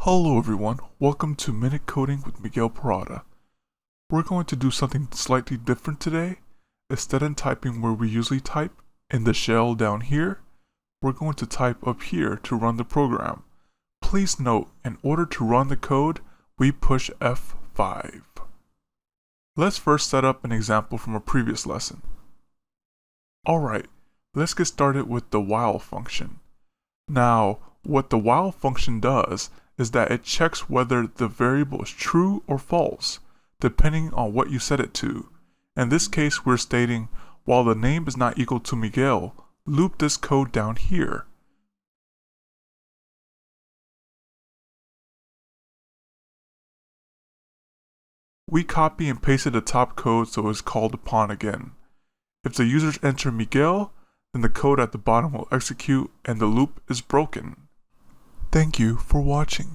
Hello everyone, welcome to Minute Coding with Miguel Parada. We're going to do something slightly different today. Instead of typing where we usually type, in the shell down here, we're going to type up here to run the program. Please note, in order to run the code, we push F5. Let's first set up an example from a previous lesson. Alright, let's get started with the while function. Now, what the while function does is that it checks whether the variable is true or false, depending on what you set it to. In this case, we're stating, while the name is not equal to Miguel, loop this code down here. We copy and pasted the top code so it's called upon again. If the users enter Miguel, then the code at the bottom will execute and the loop is broken. Thank you for watching.